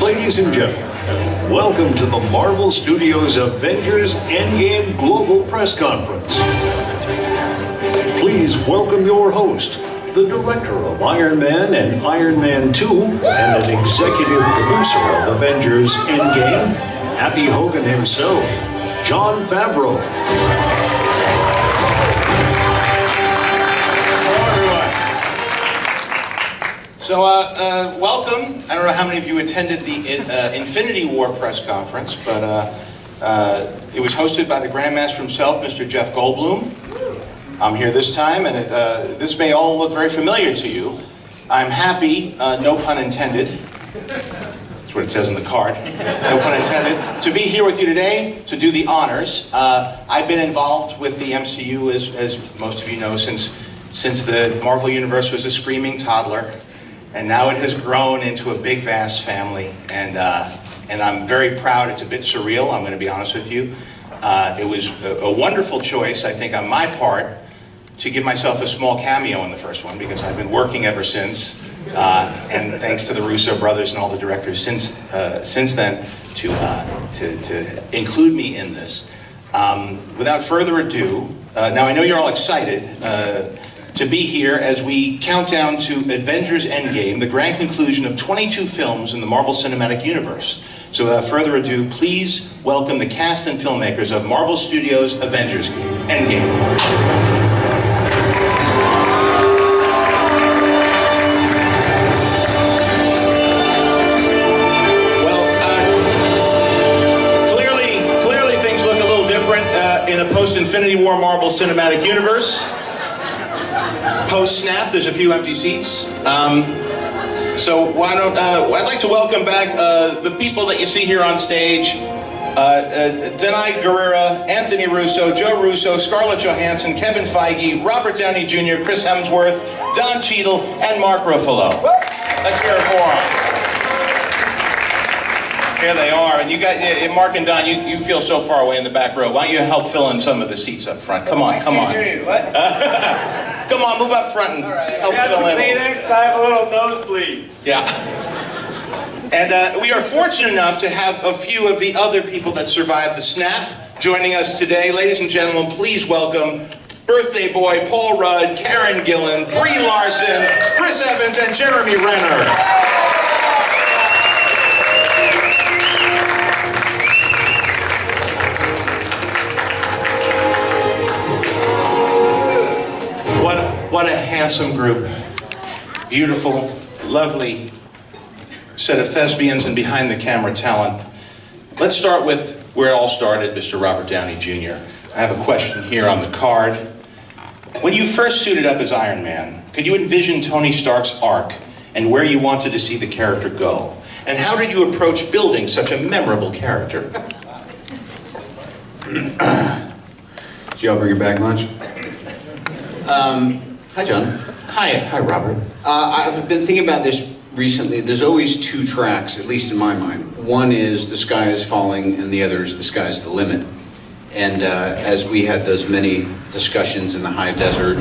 Ladies and gentlemen, welcome to the Marvel Studios Avengers Endgame Global Press Conference. Please welcome your host, the director of Iron Man and Iron Man 2, and an executive producer of Avengers Endgame, Happy Hogan himself, Jon Favreau. So, welcome. I don't know how many of you attended the Infinity War press conference, but it was hosted by the Grandmaster himself, Mr. Jeff Goldblum. I'm here this time, and this may all look very familiar to you. I'm happy, no pun intended. That's what it says in the card. No pun intended. To be here with you today, to do the honors. I've been involved with the MCU, as most of you know, since the Marvel Universe was a screaming toddler. And now it has grown into a big, vast family, and I'm very proud. It's a bit surreal, I'm going to be honest with you. It was a wonderful choice, I think, on my part, to give myself a small cameo in the first one, because I've been working ever since, and thanks to the Russo brothers and all the directors since then, to include me in this. Without further ado, now I know you're all excited to be here as we count down to Avengers Endgame, the grand conclusion of 22 films in the Marvel Cinematic Universe. So without further ado, please welcome the cast and filmmakers of Marvel Studios' Avengers Endgame. Clearly things look a little different in a post-Infinity War Marvel Cinematic Universe. Post-snap, there's a few empty seats. So why don't, I'd like to welcome back the people that you see here on stage. Danai Gurira, Anthony Russo, Joe Russo, Scarlett Johansson, Kevin Feige, Robert Downey Jr., Chris Hemsworth, Don Cheadle, and Mark Ruffalo. Let's hear it for them. Here they are, and you got Mark and Don. You feel so far away in the back row. Why don't you help fill in some of the seats up front? Come on, come on. I can't hear you. What? Come on, move up front and help fill in. Kleenex, I have a little nosebleed. Yeah. And we are fortunate enough to have a few of the other people that survived the snap joining us today. Ladies and gentlemen, please welcome birthday boy Paul Rudd, Karen Gillan, Brie Larson, Chris Evans, and Jeremy Renner. What a handsome group. Beautiful, lovely set of thespians and behind the camera talent. Let's start with where it all started, Mr. Robert Downey Jr. I have a question here on the card. When you first suited up as Iron Man, could you envision Tony Stark's arc and where you wanted to see the character go? And how did you approach building such a memorable character? Did y'all bring your bag lunch? Hi, John. Hi, Robert. I've been thinking about this recently. There's always two tracks, at least in my mind. One is The Sky is Falling, and the other is The Sky's the Limit. And as we had those many discussions in the high desert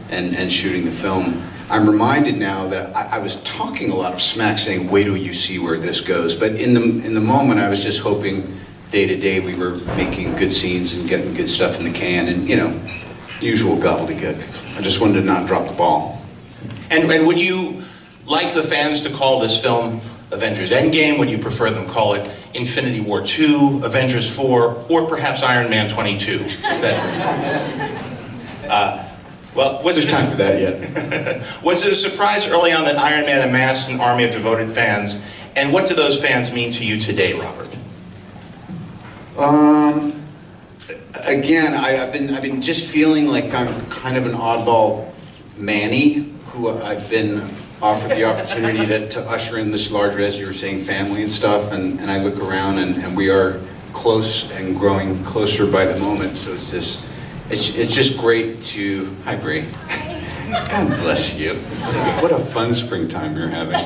and shooting the film, I'm reminded now that I was talking a lot of smack, saying, wait till you see where this goes. But in the moment, I was just hoping day to day we were making good scenes and getting good stuff in the can, and, usual gobbledygook. I just wanted to not drop the ball. And would you like the fans to call this film Avengers Endgame? Would you prefer them call it Infinity War 2, Avengers 4, or perhaps Iron Man 22? Is that... well, was There's time for that yet. Was it a surprise early on that Iron Man amassed an army of devoted fans? And what do those fans mean to you today, Robert? Again, I've been just feeling like I'm kind of an oddball Manny, who I've been offered the opportunity to usher in this larger, as you were saying, family and stuff, and I look around and we are close and growing closer by the moment. So it's just great to, hi Brie. God bless you. What a fun springtime you're having.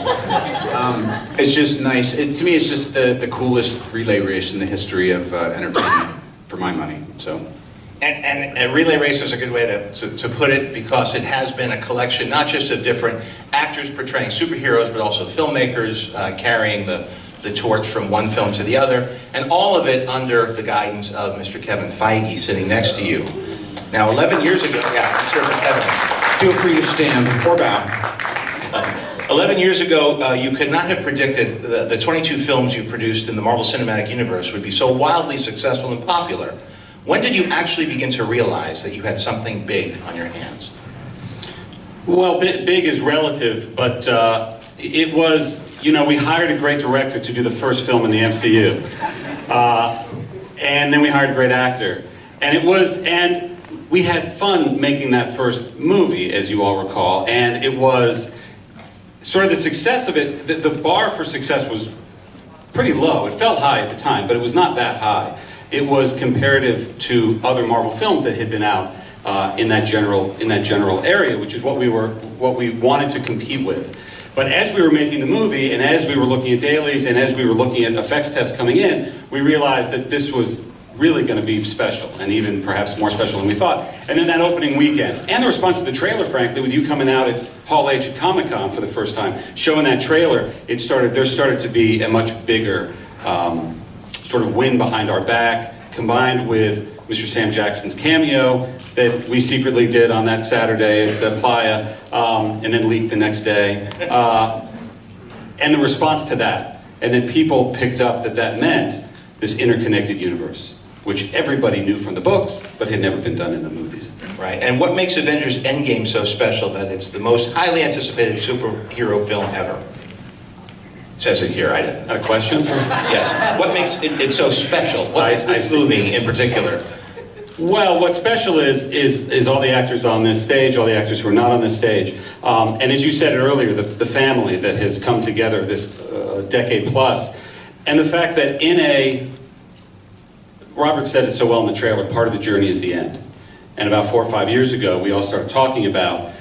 It's just nice. To me, it's just the coolest relay race in the history of entertainment, for my money. So. And a relay race is a good way to put it, because it has been a collection not just of different actors portraying superheroes, but also filmmakers carrying the the torch from one film to the other, and all of it under the guidance of Mr. Kevin Feige sitting next to you. Now, 11 years ago, yeah, let's hear from Kevin. Feel free to stand or bow. 11 years ago, you could not have predicted the 22 films you produced in the Marvel Cinematic Universe would be so wildly successful and popular. When did you actually begin to realize that you had something big on your hands? Well, big is relative, but it was, you know, we hired a great director to do the first film in the MCU. And then we hired a great actor. And we had fun making that first movie, as you all recall. And it was sort of the success of it, the bar for success was pretty low. It felt high at the time, but it was not that high. It was comparative to other Marvel films that had been out in that general area, which is what we wanted to compete with. But as we were making the movie, and as we were looking at dailies, and as we were looking at effects tests coming in, we realized that this was really going to be special, and even perhaps more special than we thought. And then that opening weekend, and the response to the trailer, frankly, with you coming out at Hall H at Comic-Con for the first time, showing that trailer, there started to be a much bigger sort of wind behind our back, combined with Mr. Sam Jackson's cameo that we secretly did on that Saturday at Playa, and then leaked the next day. And the response to that. And then people picked up that meant this interconnected universe, which everybody knew from the books, but had never been done in the movies. Right, and what makes Avengers Endgame so special that it's the most highly anticipated superhero film ever? It says it here, I didn't. A question? Yes, what makes it so special? What is this movie in particular? Well, what's special is all the actors on this stage, all the actors who are not on this stage. And as you said earlier, the family that has come together this decade plus, and the fact that Robert said it so well in the trailer, part of the journey is the end. And about 4 or 5 years ago, we all started talking about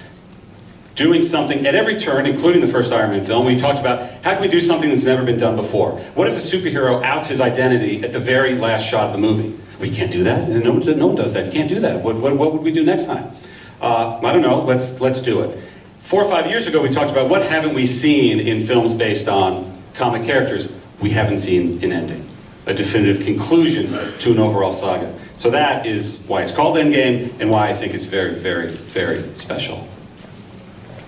doing something at every turn, including the first Iron Man film. We talked about, how can we do something that's never been done before? What if a superhero outs his identity at the very last shot of the movie? We can't do that. No one does that. You can't do that. What would we do next time? I don't know. Let's do it. 4 or 5 years ago, we talked about what haven't we seen in films based on comic characters. We haven't seen an ending, a definitive conclusion to an overall saga. So that is why it's called Endgame, and why I think it's very, very, very special.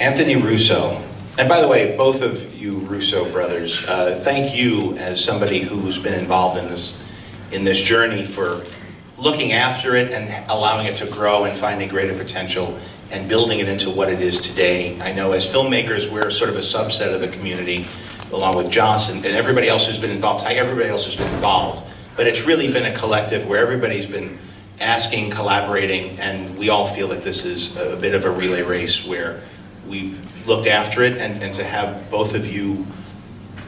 Anthony Russo, and by the way, both of you Russo brothers, thank you as somebody who's been involved in this journey for looking after it and allowing it to grow and finding greater potential and building it into what it is today. I know as filmmakers, we're sort of a subset of the community, along with Johnson and everybody else who's been involved. Everybody else has been involved, but it's really been a collective where everybody's been asking, collaborating, and we all feel that this is a bit of a relay race where we looked after it, and to have both of you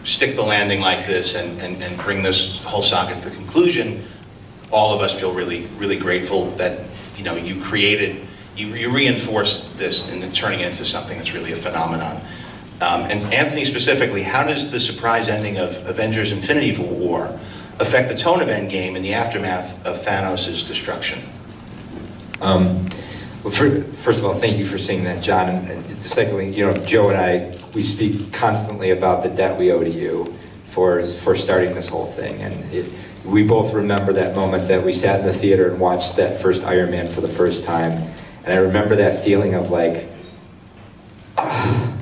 stick the landing like this and bring this whole saga to the conclusion, all of us feel really, really grateful that you created, you reinforced this and turning it into something that's really a phenomenon. And Anthony specifically, how does the surprise ending of Avengers Infinity War affect the tone of Endgame in the aftermath of Thanos' destruction? Well, first of all, thank you for saying that, John. And secondly, Joe and I, we speak constantly about the debt we owe to you for starting this whole thing. And we both remember that moment that we sat in the theater and watched that first Iron Man for the first time. And I remember that feeling of like, I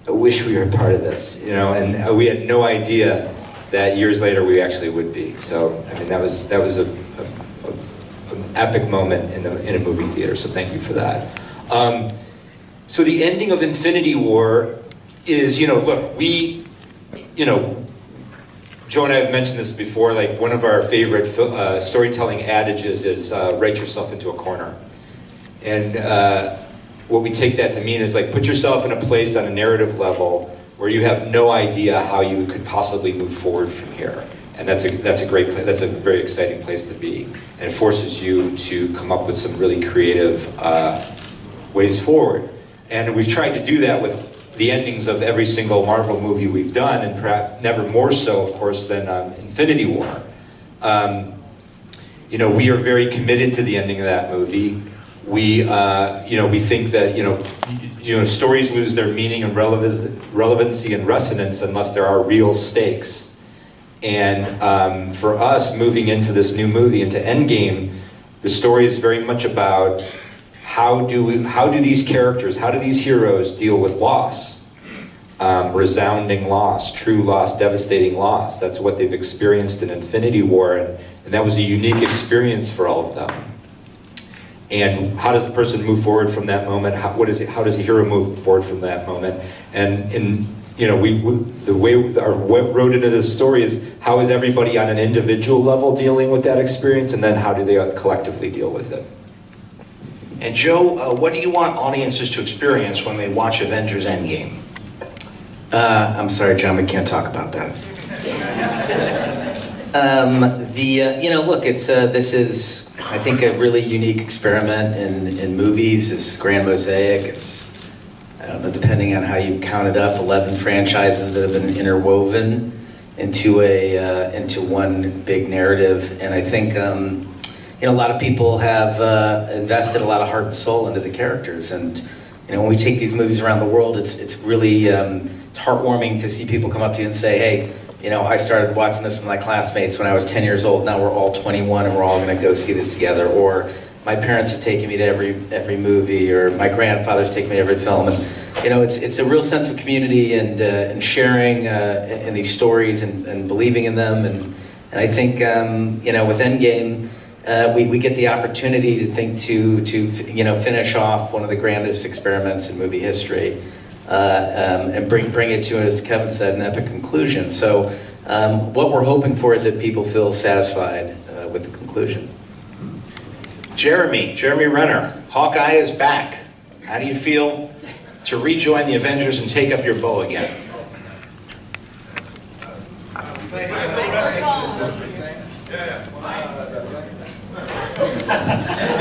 wish we were a part of this, and we had no idea that years later we actually would be. So, I mean, that was an epic moment in a movie theater, so thank you for that. So the ending of Infinity War is, look, Joe and I have mentioned this before, like one of our favorite storytelling adages is write yourself into a corner. And what we take that to mean is like put yourself in a place on a narrative level where you have no idea how you could possibly move forward from here. And that's a great place. That's a very exciting place to be. And it forces you to come up with some really creative ways forward. And we've tried to do that with the endings of every single Marvel movie we've done, and perhaps never more so, of course, than Infinity War. We are very committed to the ending of that movie. We think that stories lose their meaning and relevancy and resonance unless there are real stakes. And for us, moving into this new movie, into Endgame, the story is very much about how do these characters, how do these heroes deal with loss? Resounding loss, true loss, devastating loss. That's what they've experienced in Infinity War, and that was a unique experience for all of them. And how does a person move forward from that moment? How does a hero move forward from that moment? And you know, the way what wrote into this story is how is everybody on an individual level dealing with that experience, and then how do they collectively deal with it? And Joe, what do you want audiences to experience when they watch Avengers Endgame? I'm sorry, John, we can't talk about that. You know, look, this is, I think, a really unique experiment in movies, this grand mosaic. It's, I don't know, depending on how you count it up, 11 franchises that have been interwoven into one big narrative. And I think, you know, a lot of people have invested a lot of heart and soul into the characters. And, you know, when we take these movies around the world, it's really it's heartwarming to see people come up to you and say, hey, you know, I started watching this with my classmates when I was 10 years old. Now we're all 21 and we're all going to go see this together. Or my parents have taken me to every movie, or my grandfather's taken me to every film. And, you know, it's a real sense of community and sharing in these stories and believing in them. And I think, you know, with Endgame, we get the opportunity to you know, finish off one of the grandest experiments in movie history. And bring it to, as Kevin said, an epic conclusion. So what we're hoping for is that people feel satisfied with the conclusion. Jeremy Renner, Hawkeye is back. How do you feel to rejoin the Avengers and take up your bow again?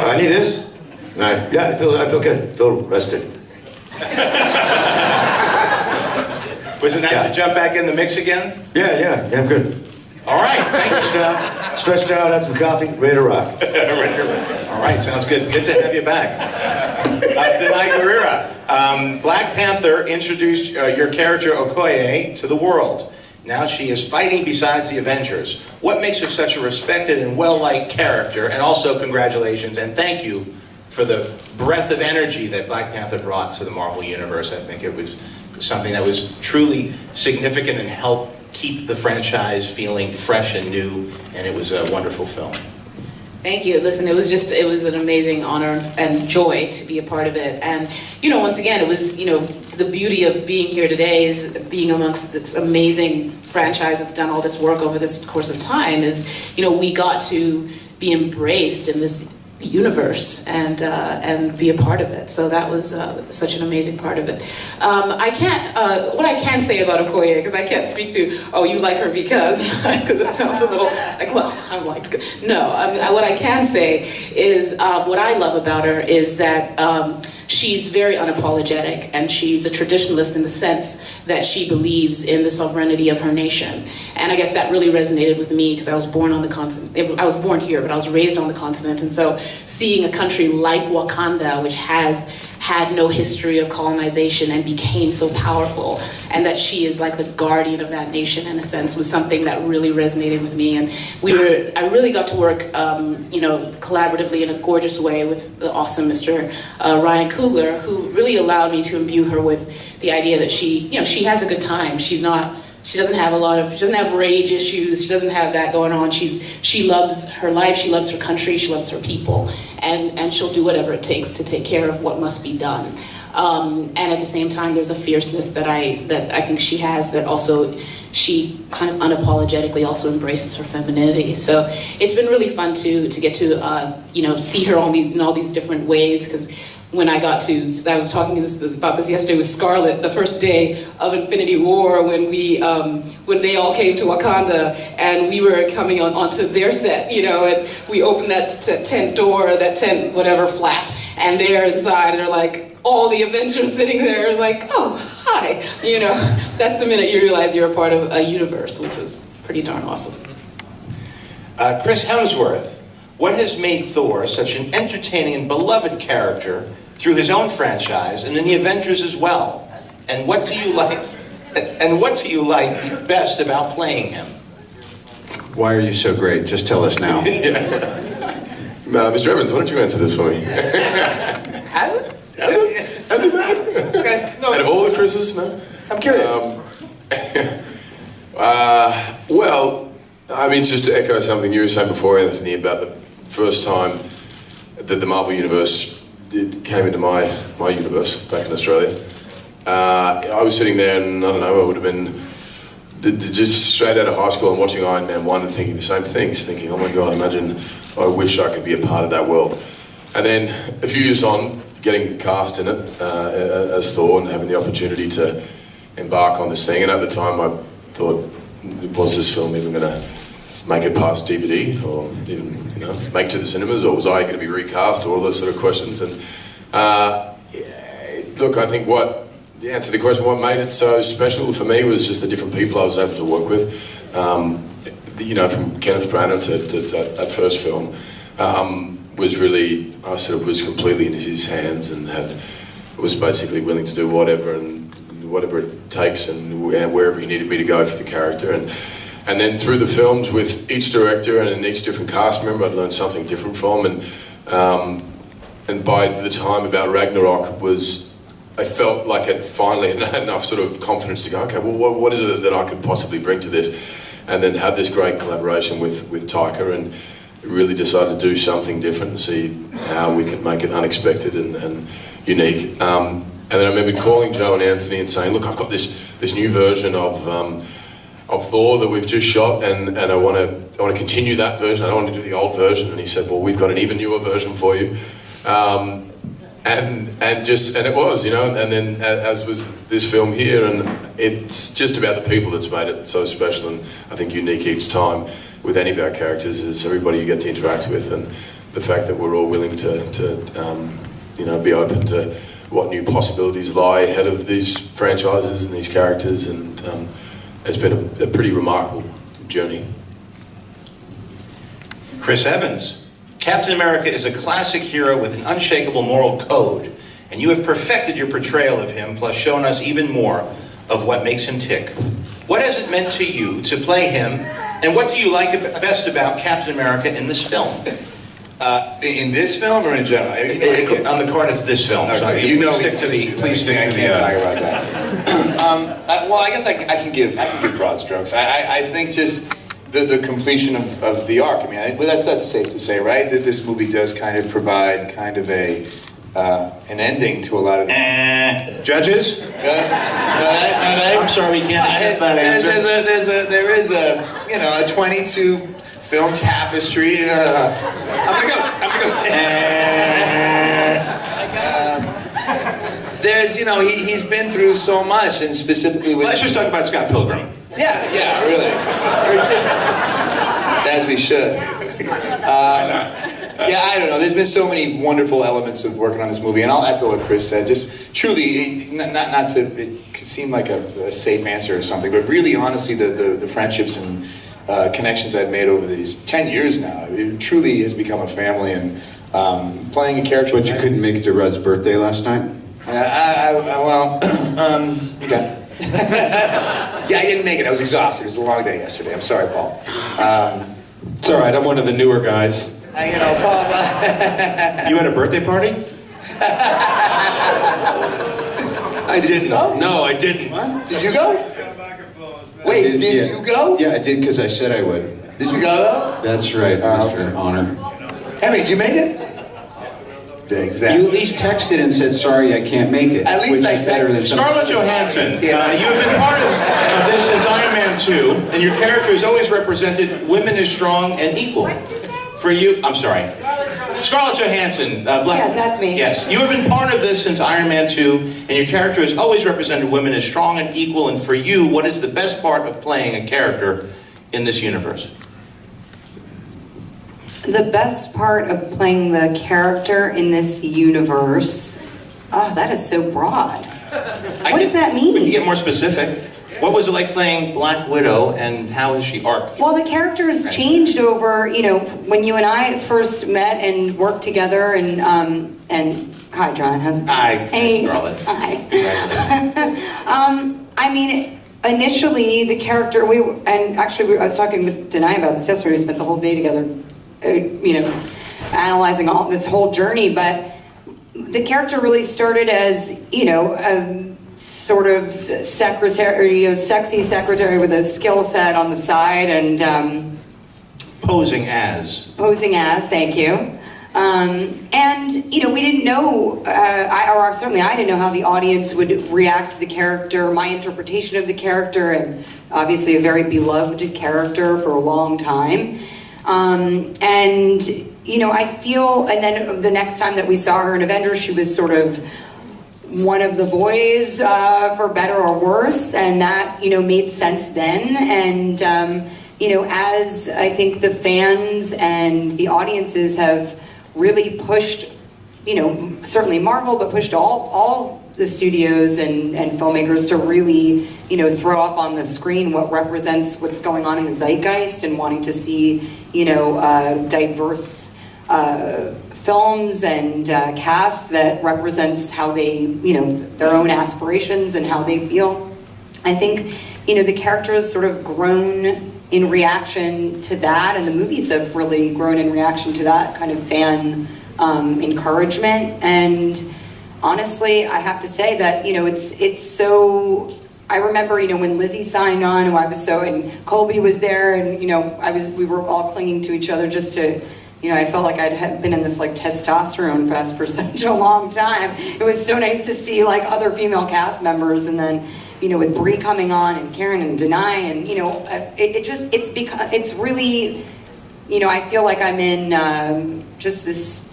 I need this. Yeah, I feel good. I feel rested. Was it nice to jump back in the mix again? Yeah, I'm good. All right. Stretched out, had some coffee, ready to rock. All right, sounds good. Good to have you back. Denai Guerrera, Black Panther introduced your character Okoye to the world. Now she is fighting besides the Avengers. What makes her such a respected and well-liked character? And also congratulations and thank you for the breath of energy that Black Panther brought to the Marvel Universe. I think it was something that was truly significant and helped keep the franchise feeling fresh and new, and it was a wonderful film. Thank you. Listen, it was an amazing honor and joy to be a part of it. And, you know, once again, it was, you know, the beauty of being here today is being amongst this amazing franchise that's done all this work over this course of time is, you know, we got to be embraced in this universe and be a part of it. So that was such an amazing part of it. I can't, what I can say about Okoye, because I can't speak to, oh, you like her because it sounds a little like, well, I'm like, no. What I can say is what I love about her is that she's very unapologetic, and she's a traditionalist in the sense that she believes in the sovereignty of her nation. And I guess that really resonated with me because I was born on the continent. I was born here, but I was raised on the continent. And so seeing a country like Wakanda, which has had no history of colonization and became so powerful, and that she is like the guardian of that nation in a sense, was something that really resonated with me. And I really got to work, you know, collaboratively in a gorgeous way with the awesome Mr. Ryan Coogler, who really allowed me to imbue her with the idea that she, you know, she has a good time. She doesn't have rage issues. She doesn't have that going on. She loves her life. She loves her country. She loves her people, and she'll do whatever it takes to take care of what must be done. And at the same time, there's a fierceness that I think she has, that also she kind of unapologetically also embraces her femininity. So it's been really fun to get to you know, see her in all these different ways, because when I was talking about this yesterday with Scarlett, the first day of Infinity War, when they all came to Wakanda and we were coming onto their set, you know, and we opened that tent door, that tent whatever flap, and they're inside and they're like, all the Avengers sitting there, like, oh, hi, you know, that's the minute you realize you're a part of a universe, which was pretty darn awesome. Chris Hemsworth, what has made Thor such an entertaining and beloved character through his own franchise and in the Avengers as well? And what do you like best about playing him? Why are you so great? Just tell us now. Mr. Evans, why don't you answer this for me? Has it? Has it been? Okay. No. Out of all the Chris's, no? I'm curious. Well, I mean, just to echo something you were saying before, Anthony, about the first time that the Marvel Universe came into my universe back in Australia. I was sitting there and, I don't know, I would have been just straight out of high school and watching Iron Man 1 and thinking the same things, thinking, oh my God, imagine, I wish I could be a part of that world. And then a few years on, getting cast in it as Thor and having the opportunity to embark on this thing. And at the time I thought, was this film even going to make it past DVD or even, make it to the cinemas, or was I going to be recast, or all those sort of questions. And look, I think the answer to the question, what made it so special for me was just the different people I was able to work with. From Kenneth Branagh to that first film, was really, I sort of was completely in his hands and was basically willing to do whatever it takes and wherever he needed me to go for the character. And then through the films with each director and each different cast member, I'd learned something different from. And by the time about Ragnarok I felt like I'd finally had enough sort of confidence to go, okay, well, what is it that I could possibly bring to this? And then had this great collaboration with Taika and really decided to do something different and see how we could make it unexpected and unique. And then I remember calling Joe and Anthony and saying, look, I've got this new version of Thor that we've just shot, and I want to continue that version. I don't want to do the old version. And he said, well, we've got an even newer version for you. And it was, and then as was this film here, and it's just about the people that's made it so special and I think unique each time with any of our characters is everybody you get to interact with, and the fact that we're all willing to be open to what new possibilities lie ahead of these franchises and these characters, and it's been a pretty remarkable journey. Chris Evans. Captain America is a classic hero with an unshakable moral code, and you have perfected your portrayal of him, plus shown us even more of what makes him tick. What has it meant to you to play him, and what do you like best about Captain America in this film? In this film or in general? On the card, it's this film. Okay. So please stick to the. Talk about that. Well, I guess I can give broad strokes. I think just the completion of the arc. I mean, that's safe to say, right? That this movie does kind of provide kind of an ending to a lot of the... Judges? I'm sorry, we can't accept that answer. There is a 22 film tapestry. I'm gonna go. There's, he's been through so much, and specifically with... Let's just talk about Scott Pilgrim. Yeah, really. Or just, as we should. I don't know. There's been so many wonderful elements of working on this movie, and I'll echo what Chris said. Just truly, not to, it could seem like a safe answer or something, but really, honestly, the friendships and connections I've made over these 10 years now, it truly has become a family, and playing a character... But you couldn't make it to Rudd's birthday last night? Okay. Yeah, I didn't make it. I was exhausted. It was a long day yesterday. I'm sorry, Paul. It's all right. I'm one of the newer guys. Paul. You had a birthday party? I didn't. No, I didn't. What? Did you go? Wait, did you go? Yeah, I did because I said I would. Did you go though? That's right, Mr. Honor. Henry, did you make it? Yeah, exactly. You at least texted and said, sorry, I can't make it. At least which I is better than texted. Scarlett Johansson, you have been part of this since Iron Man 2, and your character has always represented women as strong and equal. For you, I'm sorry. Scarlett Johansson. Yes, that's me. Yes, you have been part of this since Iron Man 2, and your character has always represented women as strong and equal, and for you, what is the best part of playing a character in this universe? The best part of playing the character in this universe, that is so broad. What does that mean? We can get more specific. What was it like playing Black Widow, and how has she arced? Well, the character's changed over, when you and I first met and worked together, and hi, John, how's it going? Hi, Hey, Scarlett. hi. I mean, initially the character, I was talking with Denai about this yesterday. We spent the whole day together, analyzing all this whole journey, but the character really started as, a sort of secretary, a sexy secretary with a skill set on the side, and Posing as, thank you. We didn't know, or certainly I didn't know how the audience would react to the character, my interpretation of the character, and obviously a very beloved character for a long time. I feel, and then the next time that we saw her in Avengers, she was sort of one of the boys, for better or worse, and that, made sense then. And, as I think the fans and the audiences have really pushed, certainly Marvel, but pushed all the studios and filmmakers to really, throw up on the screen what represents what's going on in the zeitgeist and wanting to see, diverse films and cast that represents how they, their own aspirations and how they feel. I think, the character has sort of grown in reaction to that, and the movies have really grown in reaction to that kind of fan encouragement. And honestly, I have to say that, it's so, I remember, when Lizzie signed on, and Colby was there, and, we were all clinging to each other just to, I felt like I'd been in this like testosterone fest for such a long time. It was so nice to see like other female cast members, and then, with Brie coming on and Karen and Denai, and, it's really, I feel like I'm in just this,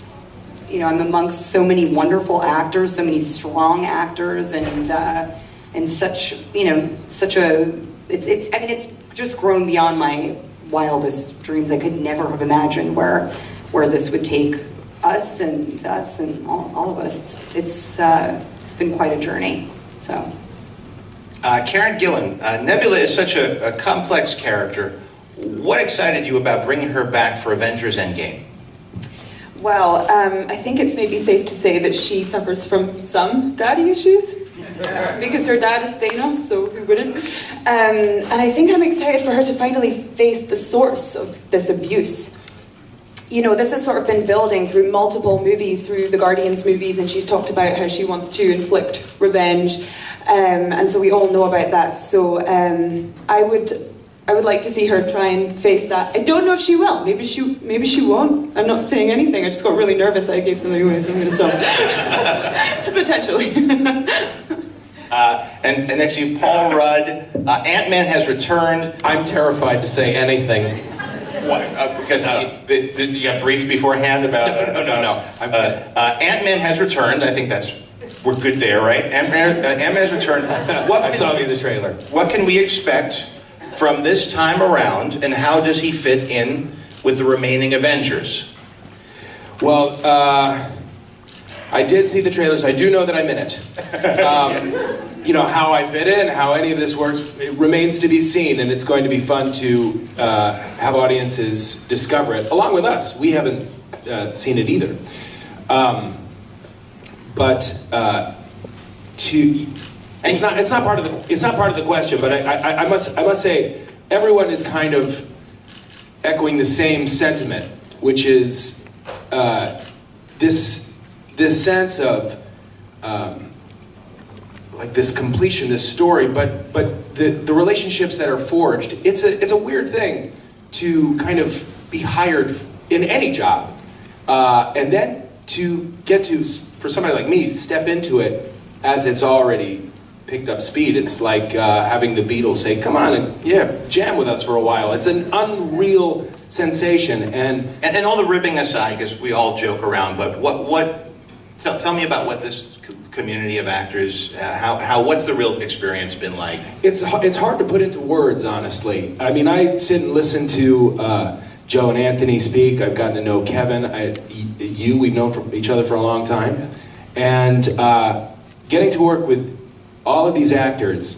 I'm amongst so many wonderful actors, so many strong actors, and such, it's just grown beyond my wildest dreams. I could never have imagined where this would take us and all of us. It's been quite a journey. So, Karen Gillan, Nebula is such a complex character. What excited you about bringing her back for Avengers Endgame? Well, I think it's maybe safe to say that she suffers from some daddy issues. Because her dad is Thanos, so who wouldn't? And I think I'm excited for her to finally face the source of this abuse. This has sort of been building through multiple movies, through the Guardians movies, and she's talked about how she wants to inflict revenge. And so we all know about that. So I would like to see her try and face that. I don't know if she will. Maybe she won't. I'm not saying anything. I just got really nervous that I gave somebody away, so I'm going to stop. Potentially. And next to you, Paul Rudd. Ant-Man has returned. I'm terrified to say anything. What? Because you got briefed beforehand about... No. Ant-Man has returned. I think we're good there, right? Ant-Man has returned. I saw the trailer. What can we expect from this time around, and how does he fit in with the remaining Avengers? Well, I did see the trailers. I do know that I'm in it. How I fit in, how any of this works, it remains to be seen, and it's going to be fun to have audiences discover it, along with us. We haven't seen it either. It's not part of the question, but I must say everyone is kind of echoing the same sentiment, which is this sense of like this completion, this story, but the relationships that are forged. It's a weird thing to kind of be hired in any job, and then to get to, for somebody like me, step into it as it's already picked up speed. It's like having the Beatles say, "Come on and jam with us for a while." It's an unreal sensation, and all the ribbing aside, because we all joke around, but tell me about what this community of actors, what's the real experience been like? It's hard to put into words, honestly. I mean, I sit and listen to Joe and Anthony speak. I've gotten to know Kevin. We've known each other for a long time, and getting to work with all of these actors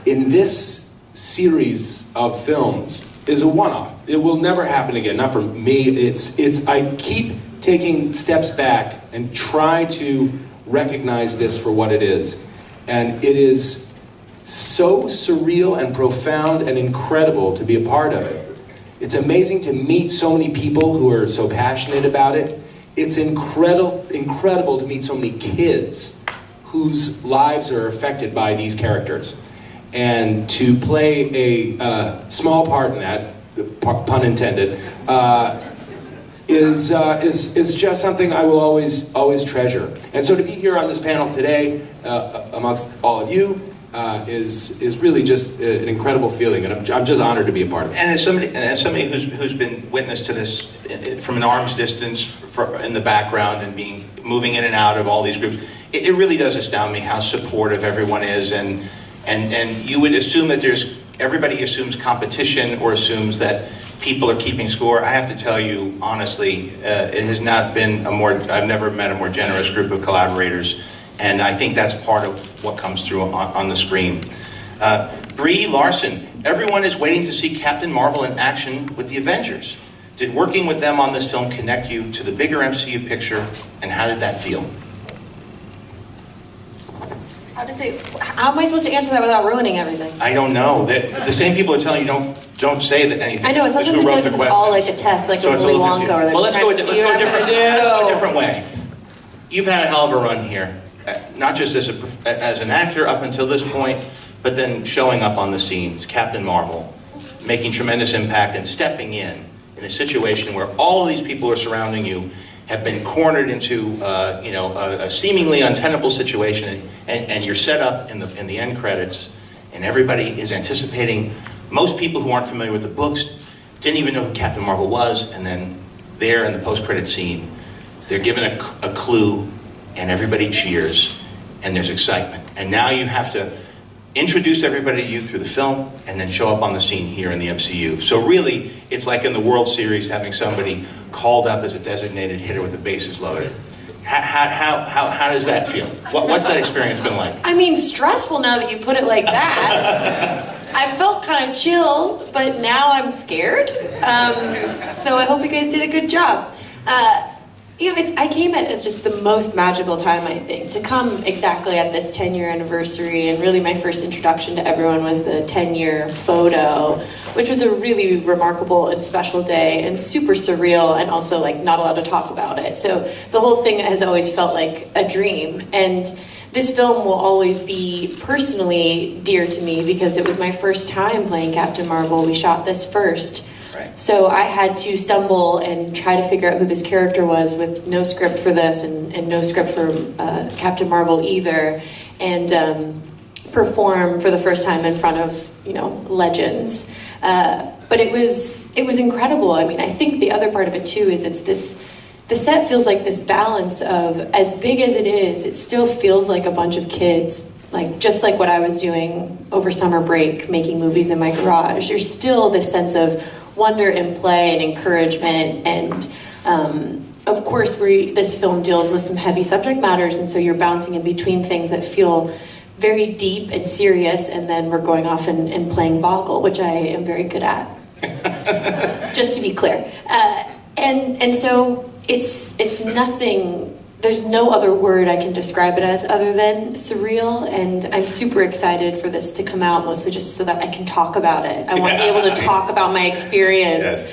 in this series of films is a one-off. It will never happen again. Not for me. I keep taking steps back and try to recognize this for what it is, and it is so surreal and profound and incredible to be a part of it. It's amazing to meet so many people who are so passionate about it. It's incredible to meet so many kids whose lives are affected by these characters. And to play a small part in that, pun intended, is just something I will always treasure. And so to be here on this panel today, amongst all of you, is really just an incredible feeling, and I'm just honored to be a part of it. And as somebody who's been witness to this from an arm's distance in the background and moving in and out of all these groups, it really does astound me how supportive everyone is, and you would assume that everybody assumes competition or assumes that people are keeping score. I have to tell you honestly, it has not been I've never met a more generous group of collaborators. And I think that's part of what comes through on the screen. Brie Larson, everyone is waiting to see Captain Marvel in action with the Avengers. Did working with them on this film connect you to the bigger MCU picture, and how did that feel? How am I supposed to answer that without ruining everything? I don't know. The same people are telling you don't say that anything. I know, sometimes I feel like this is all like a test, like so with Willy Wonka. Or well, let's go a different way. You've had a hell of a run here. Not just as an actor up until this point, but then showing up on the scenes, Captain Marvel, making tremendous impact and stepping in a situation where all of these people who are surrounding you have been cornered into a seemingly untenable situation, and you're set up in the end credits, and everybody is anticipating. Most people who aren't familiar with the books didn't even know who Captain Marvel was, and then there in the post-credit scene, they're given a clue, and everybody cheers, and there's excitement. And now you have to introduce everybody to you through the film, and then show up on the scene here in the MCU. So really, it's like in the World Series having somebody called up as a designated hitter with the bases loaded. How does that feel? What's that experience been like? I mean, stressful now that you put it like that. I felt kind of chill, but now I'm scared. So I hope you guys did a good job. I came at just the most magical time, I think. To come exactly at this 10-year anniversary, and really my first introduction to everyone was the 10-year photo, which was a really remarkable and special day, and super surreal, and also like not allowed to talk about it. So the whole thing has always felt like a dream. And this film will always be personally dear to me because it was my first time playing Captain Marvel. We shot this first. So I had to stumble and try to figure out who this character was with no script for this and no script for Captain Marvel either, and perform for the first time in front of legends. But it was incredible. I mean, I think the other part of it too is the set feels like this balance of, as big as it is, it still feels like a bunch of kids, like just like what I was doing over summer break, making movies in my garage. There's still this sense of wonder and play and encouragement, and of course this film deals with some heavy subject matters, and so you're bouncing in between things that feel very deep and serious, and then we're going off and playing Boggle, which I am very good at, just to be clear. And so it's nothing. There's no other word I can describe it as other than surreal, and I'm super excited for this to come out, mostly just so that I can talk about it. I want to be able to talk about my experience,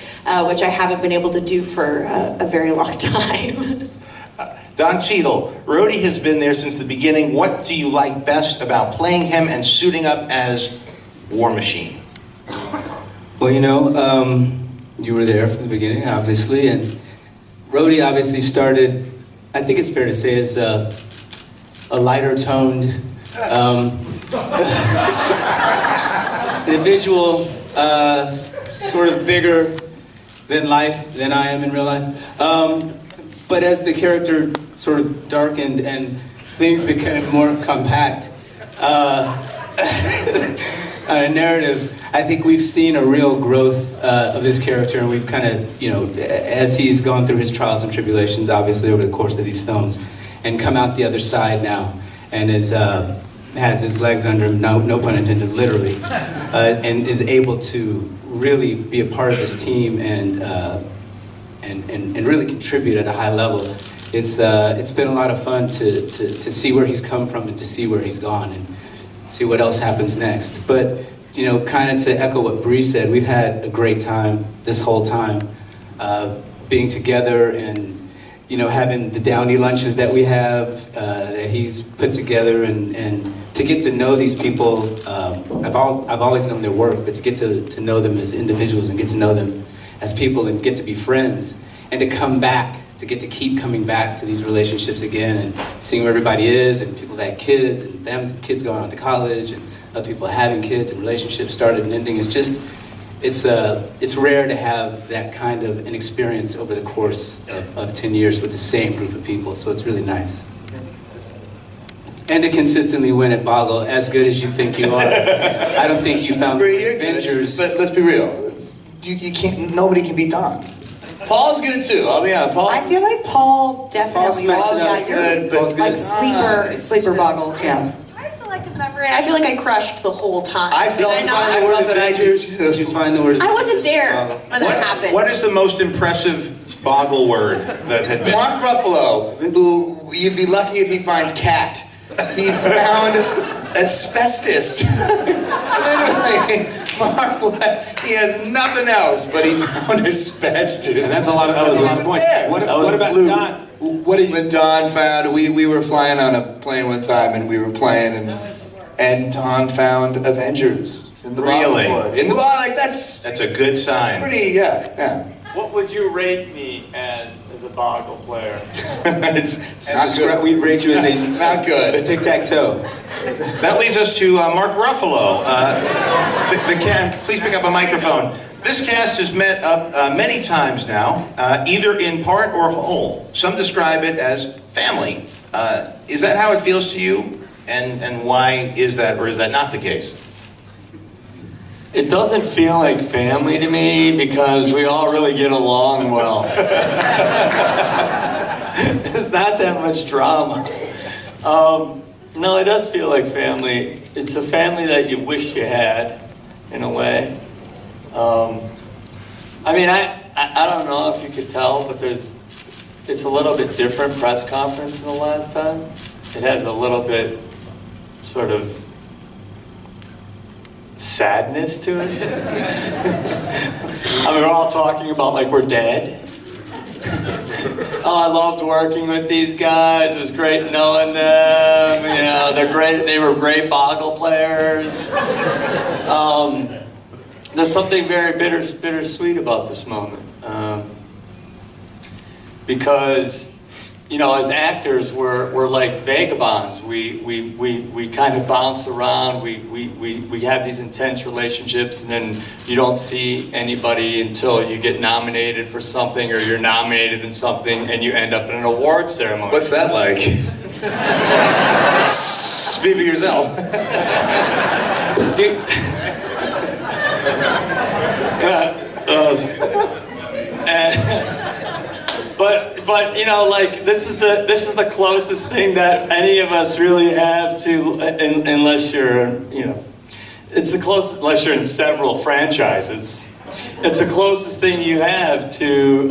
which I haven't been able to do for a very long time. Don Cheadle, Rhodey has been there since the beginning. What do you like best about playing him and suiting up as War Machine? Well, you were there from the beginning, obviously, and Rhodey obviously started, I think it's fair to say, as a lighter-toned individual, sort of bigger than life than I am in real life. But as the character sort of darkened and things became more compact, narrative, I think we've seen a real growth of this character, and we've kind of, as he's gone through his trials and tribulations, obviously, over the course of these films, and come out the other side now, and has his legs under him, no pun intended, literally, and is able to really be a part of this team and really contribute at a high level. It's been a lot of fun to see where he's come from and to see where he's gone, and see what else happens next. But, you know, kind of to echo what Bree said, we've had a great time this whole time, being together and, you know, having the Downey lunches that we have, that he's put together, and to get to know these people. I've always known their work, but to get to know them as individuals and get to know them as people and get to be friends, and to come back, to get to keep coming back to these relationships again and seeing where everybody is, and people that had kids and them kids going on to college and other people having kids and relationships started and ending. It's just, it's rare to have that kind of an experience over the course of 10 years with the same group of people, so it's really nice. And to consistently win at Boggle, as good as you think you are. I don't think you found Avengers. But let's be real. You can't. Nobody can beat Don. Paul's good too. I'll be honest. Paul. I feel like Paul definitely Paul's not good, but like sleeper Boggle champ. I have selective memory. I feel like I crushed the whole time. I felt that I did. Did you find the word? I wasn't there when that happened. What is the most impressive Boggle word that had been? Mark Ruffalo, who you'd be lucky if he finds cat. He found asbestos. Literally, Mark, he has nothing else, but he found asbestos. And that's a lot of points. What about Don? When Don found, we were flying on a plane one time, and we were playing, and Don found Avengers in the Really? bottom. In the bottom, like that's a good sign. Pretty, yeah. What would you rate me as a Boggle player? It's not good. We'd rate you as It's not good. tic-tac-toe. That leads us to Mark Ruffalo. Please pick up a microphone. This cast has met up many times now, either in part or whole. Some describe it as family. Is that how it feels to you? And why is that, or is that not the case? It doesn't feel like family to me because we all really get along well. There's not that much drama. No, it does feel like family. It's a family that you wish you had, in a way. I mean, I don't know if you could tell, but it's a little bit different press conference than the last time. It has a little bit sort of sadness to it. I mean, we're all talking about like we're dead. Oh, I loved working with these guys. It was great knowing them. You know, they're great. They were great Boggle players. There's something very bittersweet about this moment, because, you know, as actors, we're like vagabonds. We kind of bounce around. We have these intense relationships, and then you don't see anybody until you get nominated for something, or you're nominated in something, and you end up in an award ceremony. What's that like? Speak for yourself. But you know, like this is the closest thing that any of us really have to, unless you're, you know, it's the closest, unless you're in several franchises. It's the closest thing you have to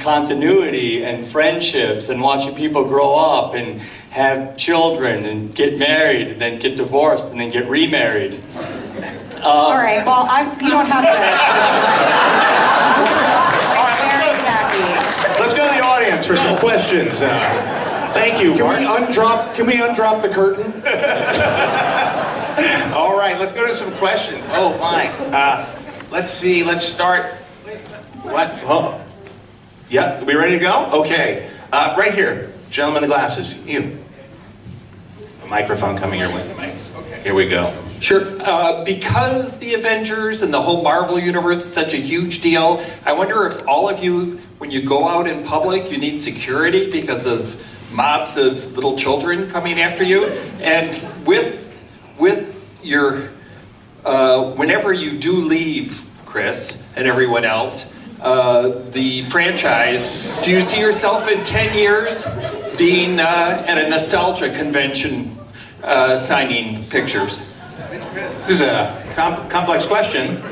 continuity and friendships and watching people grow up and have children and get married and then get divorced and then get remarried. All right, well, you don't have Let's go to the audience for some questions. Thank you, Mark. Can we undrop the curtain? All right, let's go to some questions. Oh my. Let's see. Let's start. What? Oh. Yep. Are we ready to go? Okay. Right here, gentleman in the glasses. You. A microphone coming your way. Here we go. Sure. Because the Avengers and the whole Marvel universe is such a huge deal, I wonder if all of you, when you go out in public, you need security because of mobs of little children coming after you. And with your, whenever you do leave, Chris, and everyone else, the franchise, do you see yourself in 10 years being at a nostalgia convention signing pictures? This is a complex question.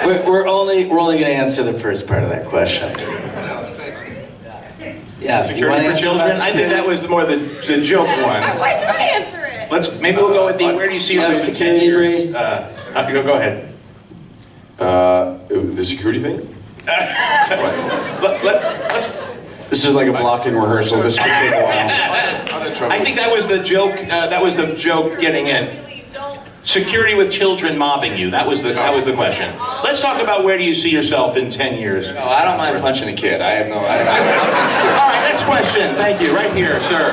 We're only going to answer the first part of that question. Yeah. Security for children? I think that was more the joke one. Why should I answer it? Maybe we'll go with the, where do you see yourself in 10 years? Go ahead. The security thing? This is like a blocking rehearsal. This could take a while. I think that was the joke. That was the joke getting in. Security with children mobbing you. That was the question. Let's talk about where do you see yourself in 10 years. No, I don't mind punching a kid. I have no. All right, next question. Thank you. Right here, sir.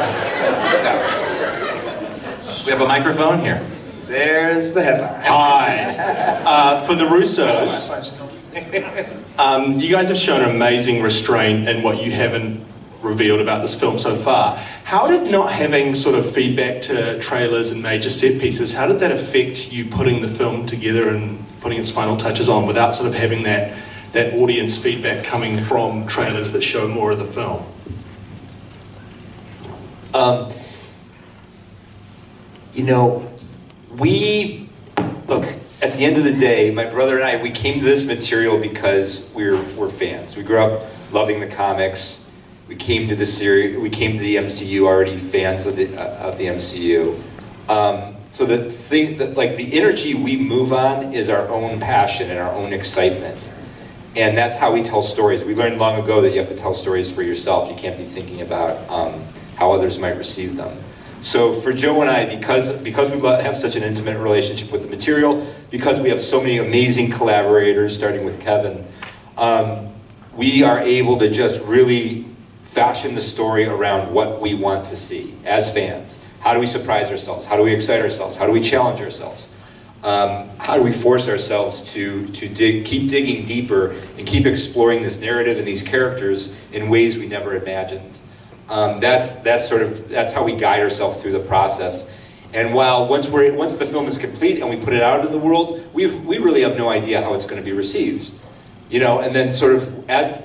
We have a microphone here. There's the headline. Hi. For the Russos, you guys have shown amazing restraint in what you haven't revealed about this film so far. How did not having sort of feedback to trailers and major set pieces, how did that affect you putting the film together and putting its final touches on without sort of having that audience feedback coming from trailers that show more of the film? Look, at the end of the day, my brother and I, we came to this material because we're fans. We grew up loving the comics. We came to the series. We came to the MCU already fans of the MCU. So the thing that, like, the energy we move on is our own passion and our own excitement, and that's how we tell stories. We learned long ago that you have to tell stories for yourself. You can't be thinking about how others might receive them. So for Joe and I, because we have such an intimate relationship with the material, because we have so many amazing collaborators, starting with Kevin, we are able to just really fashion the story around what we want to see as fans. How do we surprise ourselves? How do we excite ourselves? How do we challenge ourselves? How do we force ourselves to keep digging deeper and keep exploring this narrative and these characters in ways we never imagined? That's how we guide ourselves through the process. And while once the film is complete and we put it out into the world, we really have no idea how it's going to be received. And then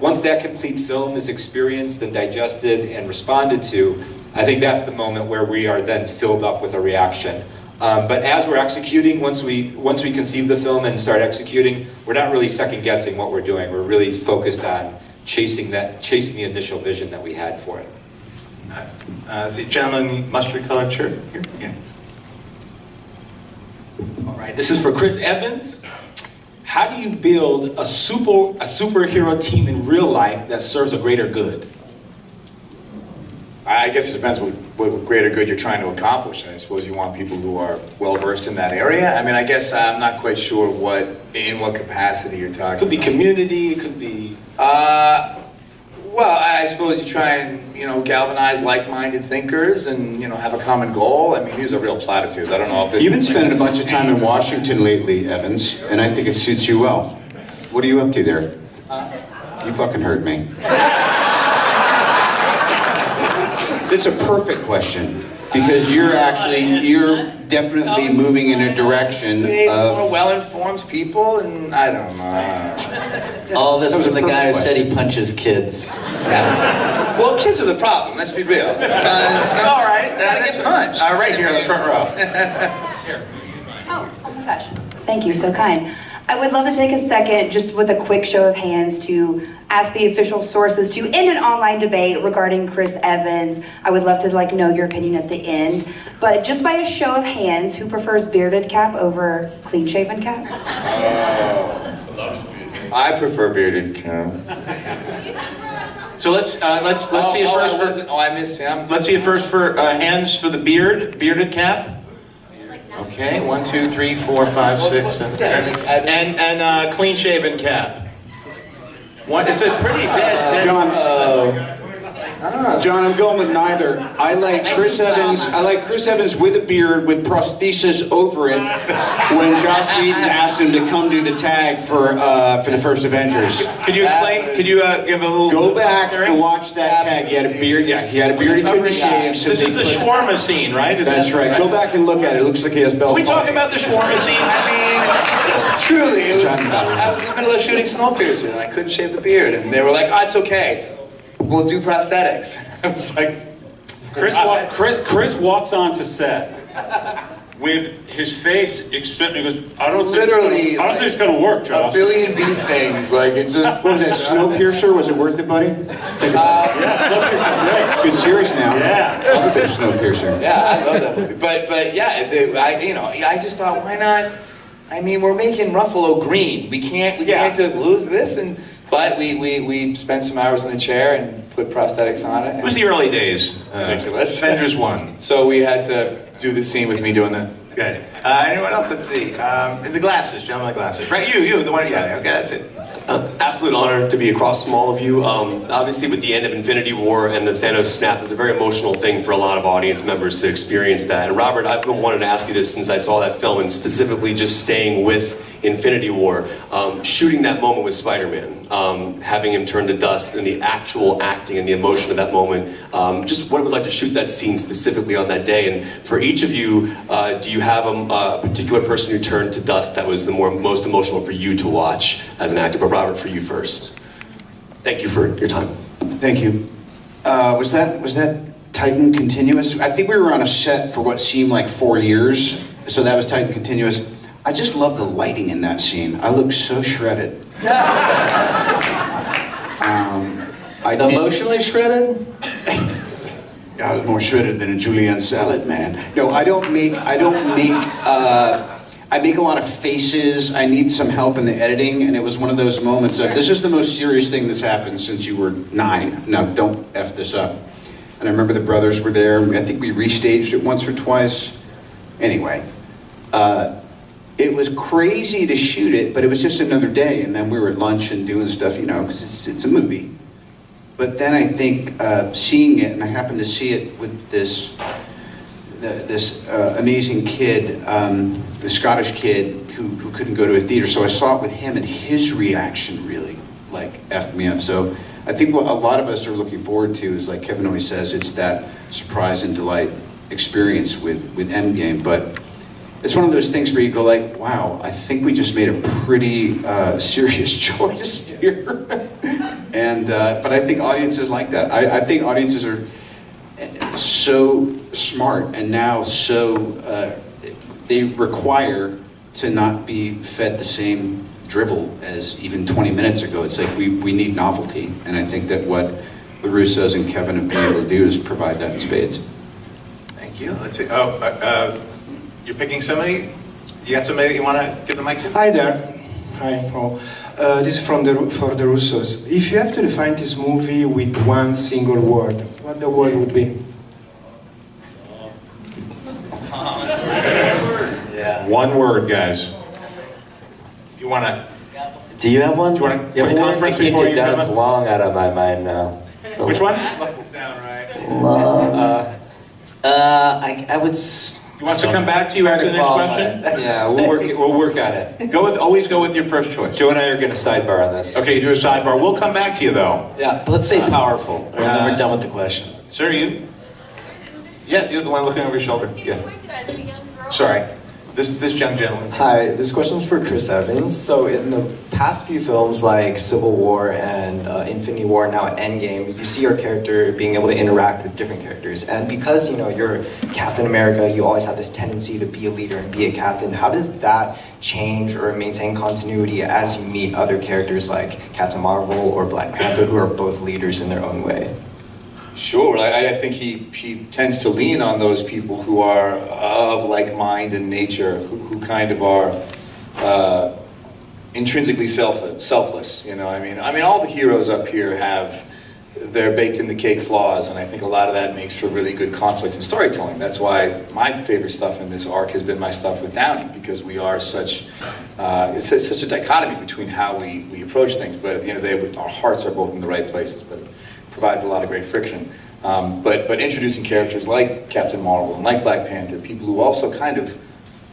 once that complete film is experienced and digested and responded to, I think that's the moment where we are then filled up with a reaction. But as we're executing, once we conceive the film and start executing, we're not really second guessing what we're doing. We're really focused on chasing the initial vision that we had for it. The gentleman, mustard-colored shirt here. Yeah. All right, this is for Chris Evans. How do you build a superhero team in real life that serves a greater good? I guess it depends what greater good you're trying to accomplish. I suppose you want people who are well versed in that area. I mean, I guess I'm not quite sure in what capacity you're talking. Could be community. It could be. Well, I suppose you try and galvanize like-minded thinkers and have a common goal. I mean, these are real platitudes. I don't know if this. You've been spending a bunch of time in Washington lately, Evans, and I think it suits you well. What are you up to there? You fucking heard me. It's a perfect question because you're definitely moving in a direction of more well-informed people, and I don't know. All this from the guy who said he punches kids. Well, kids are the problem. Let's be real. All right, gotta get punched. Right here in the front row. Oh my gosh. Thank you, so kind. I would love to take a second, just with a quick show of hands, to ask the official sources to end an online debate regarding Chris Evans. I would love to know your opinion at the end. But just by a show of hands, who prefers bearded Cap over clean-shaven Cap? I prefer bearded Cap. So let's see it first. I missed him. Let's see it first for hands for the bearded Cap. Okay, 1, 2, 3, 4, 5, 6, 7, and clean-shaven Cap. It's a pretty dead. John, I'm going with neither. I like Chris Evans with a beard with prosthesis over it when Joss Whedon asked him to come do the tag for the first Avengers. Could you explain? Could you give a little? Go back and watch that tag. He had a beard. Yeah, he had a beard. He couldn't shave. So this is the shawarma scene, right? That's right. Go back and look at it. It looks like he has bells. Are we talking about the shawarma scene? I mean, truly, I was in the middle of shooting Snowpiercer and I couldn't shave the beard, and they were like, "Oh, it's okay. We'll do prosthetics." I was like, Chris walks onto set, with his face, he goes, I don't Literally, think it's gonna work, a Josh. billion bee stings. Like it's just. What was that, Snowpiercer? Was it worth it, buddy? Yeah, Snowpiercer's great. Good series now. Yeah. I'll look at Snowpiercer. Yeah, I love that movie. But yeah, I just thought, why not? I mean, we're making Ruffalo green. We can't just lose this. But we spent some hours in the chair and put prosthetics on it. It was the early days. Ridiculous. Avengers 1. So we had to do the scene with me doing that. Good. Anyone else? Let's see. The glasses, gentlemen, the glasses. Right, you, the one. Yeah, okay, that's it. Absolute honor to be across from all of you. Obviously, with the end of Infinity War and the Thanos snap, it was a very emotional thing for a lot of audience members to experience that. And Robert, I've been wanting to ask you this since I saw that film, and specifically just staying with Infinity War, shooting that moment with Spider-Man, having him turn to dust, and the actual acting and the emotion of that moment, just what it was like to shoot that scene specifically on that day. And for each of you, do you have a particular person who turned to dust that was the most emotional for you to watch as an actor? But Robert, for you first. Thank you for your time. Thank you. Was that Titan Continuous? I think we were on a set for what seemed like 4 years, so that was Titan Continuous. I just love the lighting in that scene. I look so shredded. Emotionally shredded? I was more shredded than a julienne salad, man. No, I make a lot of faces. I need some help in the editing, and it was one of those moments of, this is the most serious thing that's happened since you were 9. Now, don't F this up. And I remember the brothers were there. I think we restaged it once or twice. Anyway, it was crazy to shoot it, but it was just another day, and then we were at lunch and doing stuff, because it's a movie. But then I think seeing it, and I happened to see it with this amazing kid, the Scottish kid who couldn't go to a theater, so I saw it with him, and his reaction really effed me up. So I think what a lot of us are looking forward to is, like Kevin always says, it's that surprise and delight experience with Endgame. But it's one of those things where you go like, wow, I think we just made a pretty serious choice here. And but I think audiences like that. I think audiences are so smart and now so they require to not be fed the same drivel as even 20 minutes ago. It's like we need novelty, and I think that what the Russos and Kevin have been able to do is provide that in spades. Thank you. Let's see. You're picking somebody? You got somebody that you want to give the mic to? Hi there. Hi, Paul. This is for the Russos. If you have to define this movie with one single word, what the word would be? One word, guys. You want to? Do you have one? Do you want to Yeah, quick I conference can't before get you Don's come up? long out of my mind now. So, Which one? I would. He wants to come back to you after the next question? Yeah, we'll work on it. Always go with your first choice. Joe and I are going to sidebar on this. Okay, you do a sidebar. We'll come back to you though. Yeah, but let's say powerful, and then we're done with the question. Sir, you? Yeah, you're the one looking over your shoulder. Yeah. Sorry. This young gentleman. Hi, this question's for Chris Evans. So in the past few films like Civil War and Infinity War, now Endgame, you see your character being able to interact with different characters. And because, you're Captain America, you always have this tendency to be a leader and be a captain. How does that change or maintain continuity as you meet other characters like Captain Marvel or Black Panther, who are both leaders in their own way? Sure, I think he tends to lean on those people who are of like mind and nature, who kind of are intrinsically selfless. I mean, all the heroes up here have their baked in the cake flaws, and I think a lot of that makes for really good conflict and storytelling. That's why my favorite stuff in this arc has been my stuff with Downey, because we are it's such a dichotomy between how we approach things. But at the end of the day, our hearts are both in the right places. But provides a lot of great friction. But introducing characters like Captain Marvel and like Black Panther, people who also kind of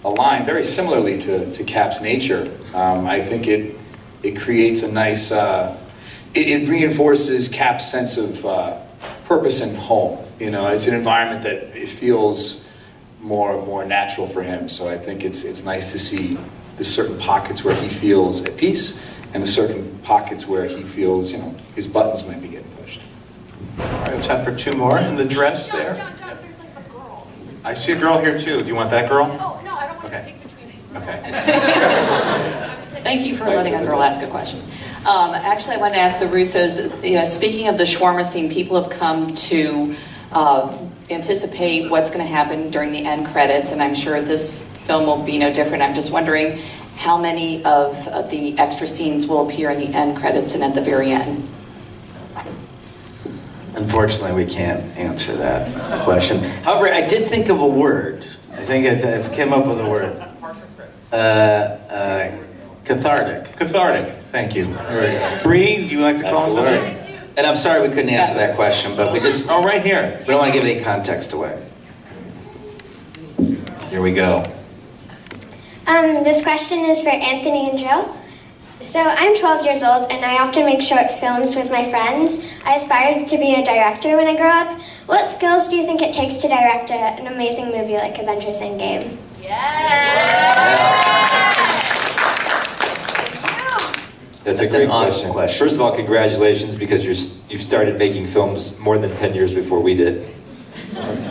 align very similarly to Cap's nature, I think it creates a nice, it reinforces Cap's sense of purpose and home. It's an environment that it feels more natural for him. So I think it's nice to see the certain pockets where he feels at peace and the certain pockets where he feels, his buttons might be getting pushed. All right, let's have for two more in the dress there. I see a girl here too. Do you want that girl? Oh, no, I don't want Okay. to pick between you. Okay. Thank you for letting a girl ask a question. Actually, I wanted to ask the Russos, speaking of the shawarma scene, people have come to anticipate what's going to happen during the end credits, and I'm sure this film will be no different. I'm just wondering how many of the extra scenes will appear in the end credits and at the very end. Unfortunately, we can't answer that question. However, I did think of a word. I think I came up with a word. Cathartic. Cathartic. Thank you. Bree, would you like to call That's the it? word. And I'm sorry we couldn't answer that question, but we just... Oh, right here. We don't want to give any context away. Here we go. This question is for Anthony and Joe. So I'm 12 years old and I often make short films with my friends. I aspired to be a director when I grow up. What skills do you think it takes to direct an amazing movie like Avengers Endgame? That's a great question. First of all, congratulations because you've started making films more than 10 years before we did.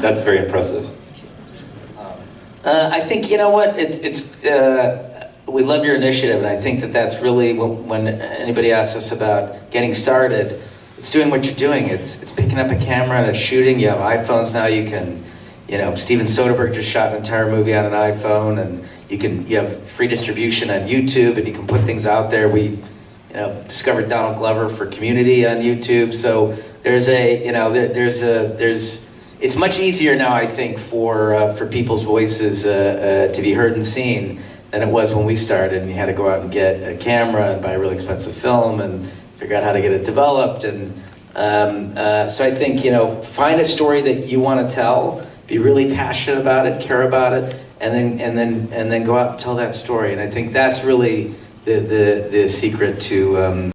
That's very impressive. I think, you know what, we love your initiative, and I think that's really, when anybody asks us about getting started, it's doing what you're doing. It's picking up a camera and it's shooting. You have iPhones now, you can, Steven Soderbergh just shot an entire movie on an iPhone, and you have free distribution on YouTube, and you can put things out there. We, discovered Donald Glover for Community on YouTube, so it's much easier now, I think, for people's voices to be heard and seen than it was when we started, and you had to go out and get a camera and buy a really expensive film and figure out how to get it developed. And so I think, find a story that you want to tell, be really passionate about it, care about it, and then go out and tell that story. And I think that's really the secret to